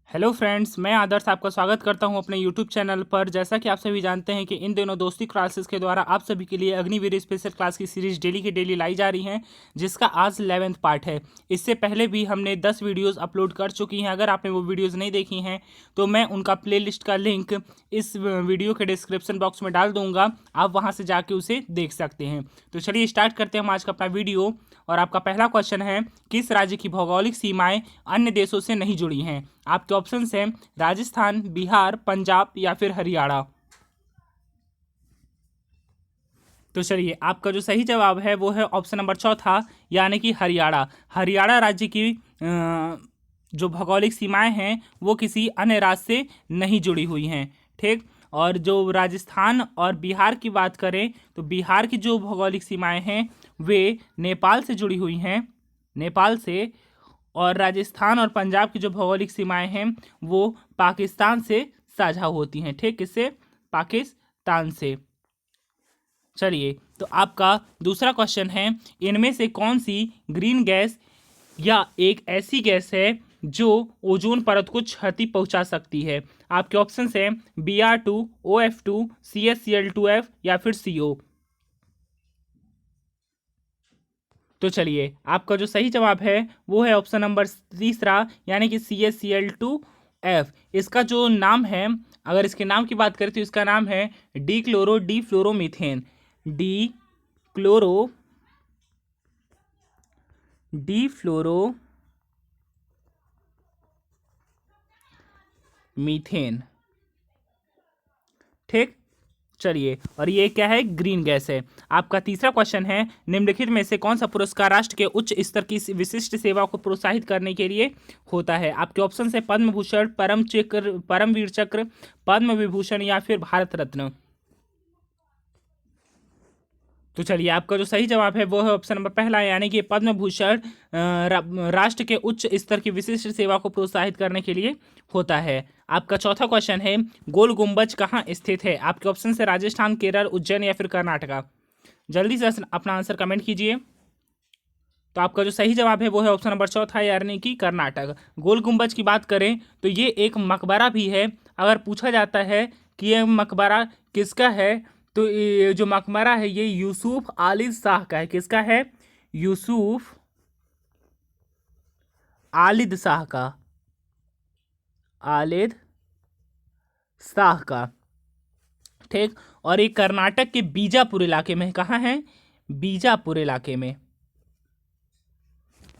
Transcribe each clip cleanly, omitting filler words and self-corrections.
Hello friends, मैं आदर्श आपका स्वागत करता हूं अपने यूट्यूब चैनल पर। जैसा कि आप सभी जानते हैं कि इन दिनों दोस्ती क्लासेस के द्वारा आप सभी के लिए अग्निवीर स्पेशल क्लास की सीरीज डेली की डेली लाई जा रही हैं, जिसका आज 11th पार्ट है। इससे पहले भी हमने 10 वीडियोस अपलोड कर चुकी हैं। अगर आपने वो वीडियोस नहीं देखी हैं तो मैं उनका प्लेलिस्ट का लिंक इस वीडियो के डिस्क्रिप्शन बॉक्स में डाल दूंगा, आप वहाँ से जाके उसे देख सकते हैं। तो चलिए स्टार्ट करते हैं हम आज का अपना वीडियो। और आपका पहला क्वेश्चन है, किस राज्य की भौगोलिक सीमाएं अन्य देशों से नहीं जुड़ी हैं? आपके ऑप्शंस हैं राजस्थान, बिहार, पंजाब या फिर हरियाणा। तो चलिए, आपका जो सही जवाब है वो है ऑप्शन नंबर चौथा, यानी कि हरियाणा। हरियाणा राज्य की जो भौगोलिक सीमाएं हैं वो किसी अन्य राज्य से नहीं जुड़ी हुई हैं। ठीक। और जो राजस्थान और बिहार की बात करें तो बिहार की जो भौगोलिक सीमाएं हैं वे नेपाल से जुड़ी हुई हैं, नेपाल से। और राजस्थान और पंजाब की जो भौगोलिक सीमाएं हैं वो पाकिस्तान से साझा होती हैं। ठीक, किससे? पाकिस्तान से। चलिए, तो आपका दूसरा क्वेश्चन है, इनमें से कौन सी ग्रीन गैस या एक ऐसी गैस है जो ओजोन परत को क्षति पहुंचा सकती है? आपके ऑप्शंस हैं Br2, OF2, CaCl2f या फिर CO। तो चलिए, आपका जो सही जवाब है वो है ऑप्शन नंबर तीसरा, यानी कि CaCl2f। इसका जो नाम है, अगर इसके नाम की बात करें तो इसका नाम है डिफ्लोरोमीथेन। डिफ्लोरोमीथेन। ठीक। चलिए, और ये क्या है? ग्रीन गैस है। आपका तीसरा क्वेश्चन है, निम्नलिखित में से कौन सा पुरस्कार राष्ट्र के उच्च स्तर की विशिष्ट सेवा को प्रोत्साहित करने के लिए होता है? आपके ऑप्शन है पद्म भूषण, परमवीर चक्र, पद्म विभूषण या फिर भारत रत्न। तो चलिए, आपका जो सही जवाब है वो है ऑप्शन नंबर पहला, यानी कि पद्म भूषण राष्ट्र के उच्च स्तर की विशिष्ट सेवा को प्रोत्साहित करने के लिए होता है। आपका चौथा क्वेश्चन है, गोल गुंबज कहाँ स्थित है? आपके ऑप्शन है राजस्थान, केरल, उज्जैन या फिर कर्नाटका। जल्दी से अपना आंसर कमेंट कीजिए। तो आपका जो सही जवाब है वो है ऑप्शन नंबर चौथा, यानी कि कर्नाटक। गोल गुंबज की बात करें तो ये एक मकबरा भी है। अगर पूछा जाता है कि ये मकबरा किसका है, तो ये जो मकबरा है ये यूसुफ आलिद शाह का है। किसका है? यूसुफ आलिद शाह का, आलिद शाह का। ठीक। और ये कर्नाटक के बीजापुर इलाके में। कहाँ है? बीजापुर इलाके में।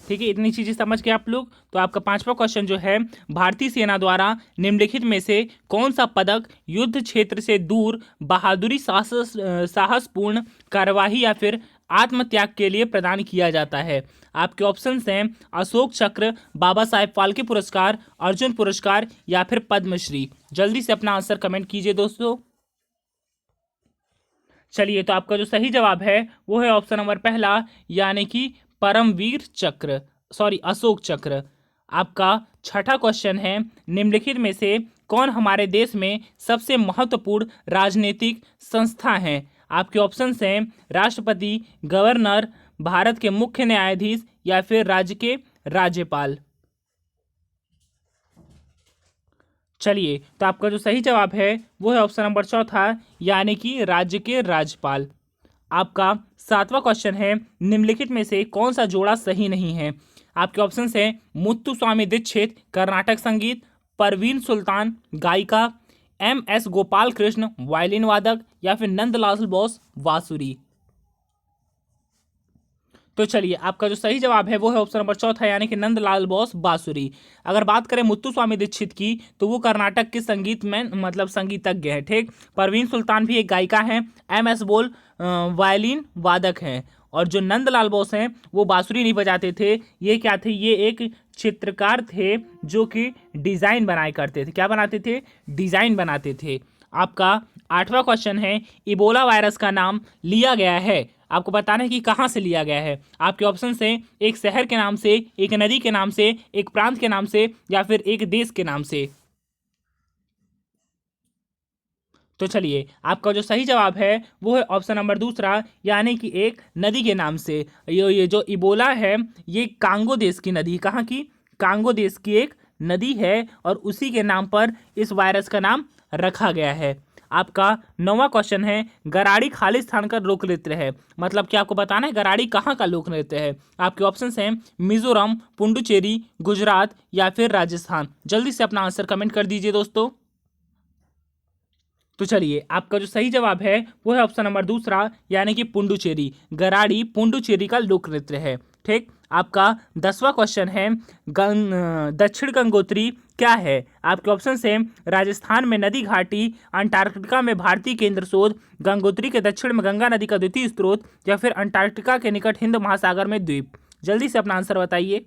ठीक है, इतनी चीजें समझ के आप लोग। तो आपका पांचवा क्वेश्चन जो है, भारतीय सेना द्वारा निम्नलिखित में से कौन सा पदक युद्ध क्षेत्र से दूर बहादुरी, साहसपूर्ण कार्यवाही या फिर आत्मत्याग के लिए प्रदान किया जाता है? आपके ऑप्शंस हैं अशोक चक्र, बाबा साहेब फाल्के पुरस्कार, अर्जुन पुरस्कार या फिर पद्मश्री। जल्दी से अपना आंसर कमेंट कीजिए दोस्तों। चलिए, तो आपका जो सही जवाब है वो है ऑप्शन नंबर पहला, यानी कि परमवीर चक्र, सॉरी अशोक चक्र। आपका छठा क्वेश्चन है, निम्नलिखित में से कौन हमारे देश में सबसे महत्वपूर्ण राजनीतिक संस्था है? आपके ऑप्शंस हैं राष्ट्रपति, गवर्नर, भारत के मुख्य न्यायाधीश या फिर राज्य के राज्यपाल। चलिए, तो आपका जो सही जवाब है वो है ऑप्शन नंबर चौथा, यानी कि राज्य के राज्यपाल। आपका सातवां क्वेश्चन है, निम्नलिखित में से कौन सा जोड़ा सही नहीं है? आपके ऑप्शंस हैं मुत्तुस्वामी दीक्षित कर्नाटक संगीत, परवीन सुल्तान गायिका, MS गोपाल कृष्ण वायलिन वादक या फिर नंदलाल बोस बांसुरी। तो चलिए, आपका जो सही जवाब है वो है ऑप्शन नंबर चौथा, यानी कि नंदलाल बोस बांसुरी। अगर बात करें मुत्तुस्वामी दीक्षित की तो वो कर्नाटक के संगीत में मतलब संगीतज्ञ है। ठीक। परवीन सुल्तान भी एक गायिका है। MS बोल वायलिन वादक हैं। और जो नंदलाल बोस हैं वो बांसुरी नहीं बजाते थे। ये क्या थे? ये एक चित्रकार थे जो कि डिजाइन बनाया करते थे। क्या बनाते थे? डिजाइन बनाते थे। आपका आठवां क्वेश्चन है, इबोला वायरस का नाम लिया गया है, आपको बताना है कि कहाँ से लिया गया है। आपके ऑप्शन हैं एक शहर के नाम से, एक नदी के नाम से, एक प्रांत के नाम से या फिर एक देश के नाम से। तो चलिए, आपका जो सही जवाब है वो है ऑप्शन नंबर दूसरा, यानी कि एक नदी के नाम से। ये जो इबोला है ये कांगो देश की नदी, कहाँ की? कांगो देश की एक नदी है और उसी के नाम पर इस वायरस का नाम रखा गया है। आपका 9वां क्वेश्चन है, गराड़ी खालिस्तान का लोक नृत्य है। मतलब कि आपको बताना है गराड़ी कहाँ का लोक नृत्य है। आपके ऑप्शंस हैं मिजोरम, पुडुचेरी, गुजरात या फिर राजस्थान। जल्दी से अपना आंसर कमेंट कर दीजिए दोस्तों। तो चलिए, आपका जो सही जवाब है वो है ऑप्शन नंबर दूसरा, यानी कि पुडुचेरी। गराड़ी पुडुचेरी का लोक नृत्य है। ठीक। आपका 10वां क्वेश्चन है, दक्षिण गंगोत्री क्या है। आपके ऑप्शन है राजस्थान में नदी घाटी, अंटार्कटिका में भारतीय केंद्र शोध, गंगोत्री के दक्षिण में गंगा नदी का द्वितीय स्रोत या फिर अंटार्कटिका के निकट हिंद महासागर में द्वीप। जल्दी से अपना आंसर बताइए।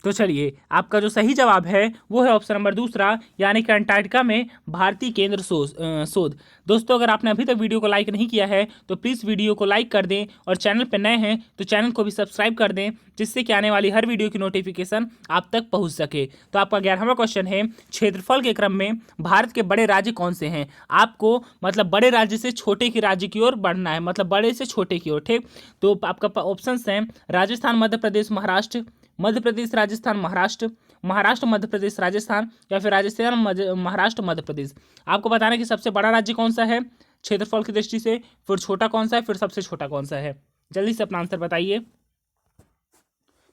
तो चलिए, आपका जो सही जवाब है वो है ऑप्शन नंबर दूसरा, यानी कि अंटार्कटिका में भारतीय केंद्र शोध। दोस्तों, अगर आपने अभी तक वीडियो को लाइक नहीं किया है तो प्लीज़ वीडियो को लाइक कर दें और चैनल पर नए हैं तो चैनल को भी सब्सक्राइब कर दें, जिससे कि आने वाली हर वीडियो की नोटिफिकेशन आप तक पहुंच सके। तो आपका 11वां क्वेश्चन है, क्षेत्रफल के क्रम में भारत के बड़े राज्य कौन से हैं। आपको मतलब बड़े राज्य से छोटे की राज्य की ओर बढ़ना है, मतलब बड़े से छोटे की ओर। ठीक। तो आपका ऑप्शन हैं राजस्थान, मध्य प्रदेश, महाराष्ट्र, मध्य प्रदेश, राजस्थान, महाराष्ट्र, महाराष्ट्र, मध्य प्रदेश, राजस्थान या फिर राजस्थान, महाराष्ट्र, मध्य प्रदेश। आपको बताना है कि सबसे बड़ा राज्य कौन सा है क्षेत्रफल की दृष्टि से, फिर छोटा कौन सा है, फिर सबसे छोटा कौन सा है। जल्दी से अपना आंसर बताइए।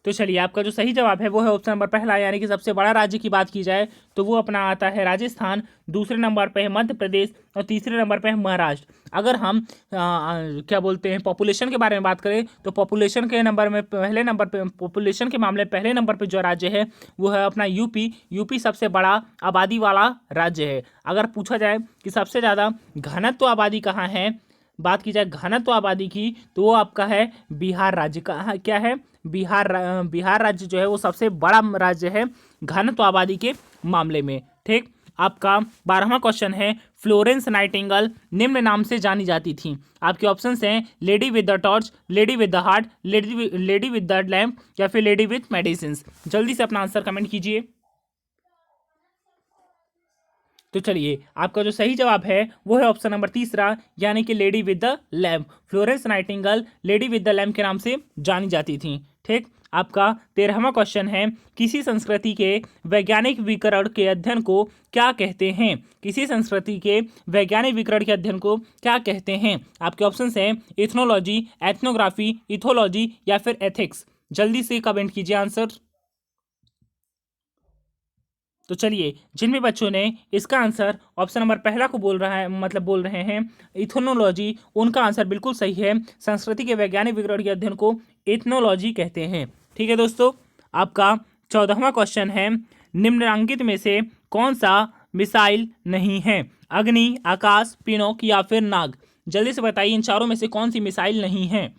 तो चलिए, आपका जो सही जवाब है वो है ऑप्शन नंबर पहला, यानी कि सबसे बड़ा राज्य की बात की जाए तो वो अपना आता है राजस्थान, दूसरे नंबर पे है मध्य प्रदेश और तीसरे नंबर पे है महाराष्ट्र। अगर हम क्या बोलते हैं पॉपुलेशन के बारे में बात करें तो पॉपुलेशन के नंबर में पहले नंबर पे, पॉपुलेशन के मामले में पहले नंबर पे जो राज्य है वो है अपना यूपी। यूपी सबसे बड़ा आबादी वाला राज्य है। अगर पूछा जाए कि सबसे ज़्यादा घनत्व आबादी कहाँ है, बात की जाए घनत्व आबादी की, तो वो आपका है बिहार राज्य का। क्या है? बिहार राज्य जो है वो सबसे बड़ा राज्य है घनत्व आबादी के मामले में। ठीक। आपका 12वां क्वेश्चन है, फ्लोरेंस नाइटिंगेल निम्न नाम से जानी जाती थी। आपके ऑप्शंस हैं lady with the torch, lady with the heart, lady with the lamp या फिर लेडी विद मेडिसिन। जल्दी से अपना आंसर कमेंट कीजिए। तो चलिए, आपका जो सही जवाब है वो है ऑप्शन नंबर तीसरा, यानी कि lady with the lamp. Florence Nightingale lady with the lamp के नाम से जानी जाती थी। ठीक। आपका 13वां क्वेश्चन है, किसी संस्कृति के वैज्ञानिक विकरण के अध्ययन को क्या कहते हैं। किसी संस्कृति के वैज्ञानिक विकरण के अध्ययन को क्या कहते हैं। आपके ऑप्शंस हैं इथनोलॉजी, एथनोग्राफी, इथोलॉजी या फिर एथिक्स। जल्दी से कमेंट कीजिए आंसर। तो चलिए, जिन भी बच्चों ने इसका आंसर ऑप्शन नंबर पहला को बोल रहे हैं इथनोलॉजी, उनका आंसर बिल्कुल सही है। संस्कृति के वैज्ञानिक विवरण के अध्ययन को इथनोलॉजी कहते हैं। ठीक है दोस्तों। आपका 14वां क्वेश्चन है, निम्नलिखित में से कौन सा मिसाइल नहीं है। अग्नि, आकाश, पिनोक या फिर नाग। जल्दी से बताइए, इन चारों में से कौन सी मिसाइल नहीं है।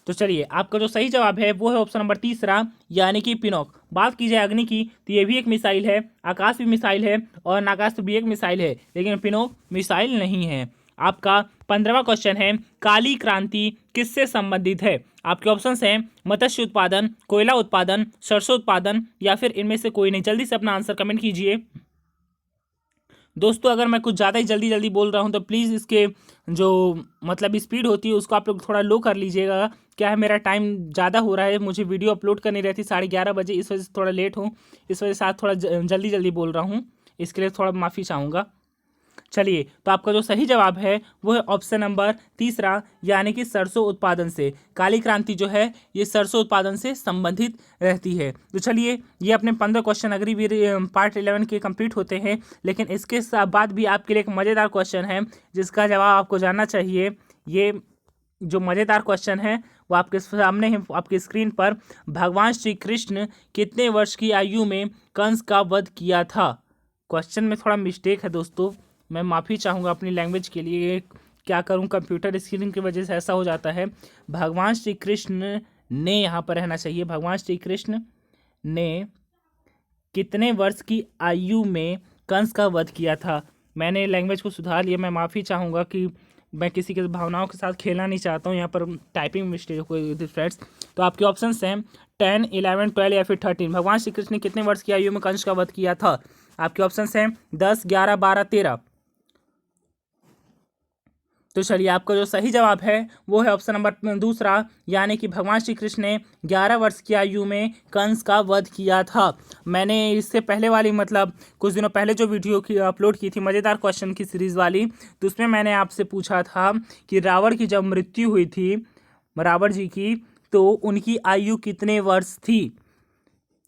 तो चलिए, आपका जो सही जवाब है वो है ऑप्शन नंबर तीसरा, यानी कि पिनोक। बात की जाए अग्नि की तो ये भी एक मिसाइल है, आकाश भी मिसाइल है और नागास्त्र भी एक मिसाइल है, लेकिन पिनोक मिसाइल नहीं है। आपका 15वां क्वेश्चन है, काली क्रांति किससे संबंधित है। आपके ऑप्शंस हैं मत्स्य उत्पादन, कोयला उत्पादन, सरसों उत्पादन या फिर इनमें से कोई नहीं। जल्दी से अपना आंसर कमेंट कीजिए। दोस्तों, अगर मैं कुछ ज़्यादा ही जल्दी जल्दी बोल रहा हूँ तो प्लीज़ इसके जो मतलब स्पीड होती है उसको आप लोग थोड़ा लो कर लीजिएगा। क्या है, मेरा टाइम ज़्यादा हो रहा है, मुझे वीडियो अपलोड करनी रहती 11:30 बजे, इस वजह से थोड़ा लेट हूँ, इस वजह से आज थोड़ा जल्दी जल्दी बोल रहा हूँ, इसके लिए थोड़ा माफ़ी चाहूँगा। चलिए, तो आपका जो सही जवाब है वो है ऑप्शन नंबर तीसरा, यानी कि सरसों उत्पादन से। काली क्रांति जो है ये सरसों उत्पादन से संबंधित रहती है। तो चलिए, ये अपने 15 क्वेश्चन अग्निवीर पार्ट 11 के कंप्लीट होते हैं, लेकिन इसके बाद भी आपके लिए एक मज़ेदार क्वेश्चन है जिसका जवाब आपको जानना चाहिए। ये जो मज़ेदार क्वेश्चन है वो आपके सामने है, आपकी स्क्रीन पर। भगवान श्री कृष्ण कितने वर्ष की आयु में कंस का वध किया था। क्वेश्चन में थोड़ा मिस्टेक है दोस्तों, मैं माफ़ी चाहूँगा अपनी लैंग्वेज के लिए। क्या करूँ, कंप्यूटर स्क्रीन की वजह से ऐसा हो जाता है। भगवान श्री कृष्ण ने, यहाँ पर रहना चाहिए, भगवान श्री कृष्ण ने कितने वर्ष की आयु में कंस का वध किया था। मैंने लैंग्वेज को सुधार लिया, मैं माफ़ी चाहूँगा कि मैं किसी के भावनाओं के साथ खेलना नहीं चाहता हूँ। यहाँ पर टाइपिंग मिस्टेक हो फ्रेंड्स। तो आपके ऑप्शन हैं 10, 11, 12 या फिर 13। भगवान श्री कृष्ण ने कितने वर्ष की आयु में कंस का वध किया था। आपके ऑप्शन हैं 10, 11, 12, 13। तो चलिए आपका जो सही जवाब है वो है ऑप्शन नंबर दूसरा, यानी कि भगवान श्री कृष्ण ने 11 वर्ष की आयु में कंस का वध किया था। मैंने इससे पहले वाली मतलब कुछ दिनों पहले जो वीडियो की अपलोड की थी मज़ेदार क्वेश्चन की सीरीज़ वाली, तो उसमें मैंने आपसे पूछा था कि रावण की जब मृत्यु हुई थी रावण जी की, तो उनकी आयु कितने वर्ष थी।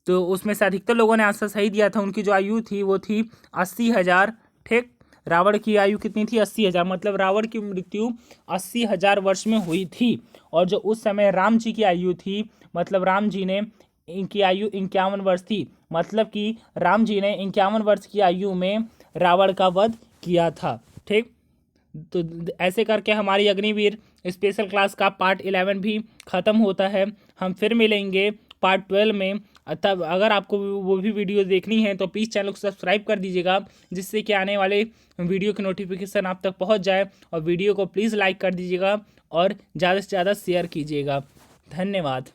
तो उसमें से अधिकतर लोगों ने आंसर सही दिया था। उनकी जो आयु थी वो थी 80,000। ठीक, रावण की आयु कितनी थी? 80,000। मतलब रावण की मृत्यु 80,000 वर्ष में हुई थी। और जो उस समय राम जी की आयु थी, मतलब राम जी ने इनकी आयु 51 वर्ष थी। मतलब कि राम जी ने 51 वर्ष की आयु में रावण का वध किया था। ठीक, तो ऐसे करके हमारी अग्निवीर स्पेशल क्लास का पार्ट 11 भी ख़त्म होता है। हम फिर मिलेंगे पार्ट 12 में। तब अगर आपको वो भी वीडियो देखनी है तो प्लीज़ चैनल को सब्सक्राइब कर दीजिएगा, जिससे कि आने वाले वीडियो की नोटिफिकेशन आप तक पहुंच जाए। और वीडियो को प्लीज़ लाइक कर दीजिएगा और ज़्यादा से ज़्यादा शेयर कीजिएगा। धन्यवाद।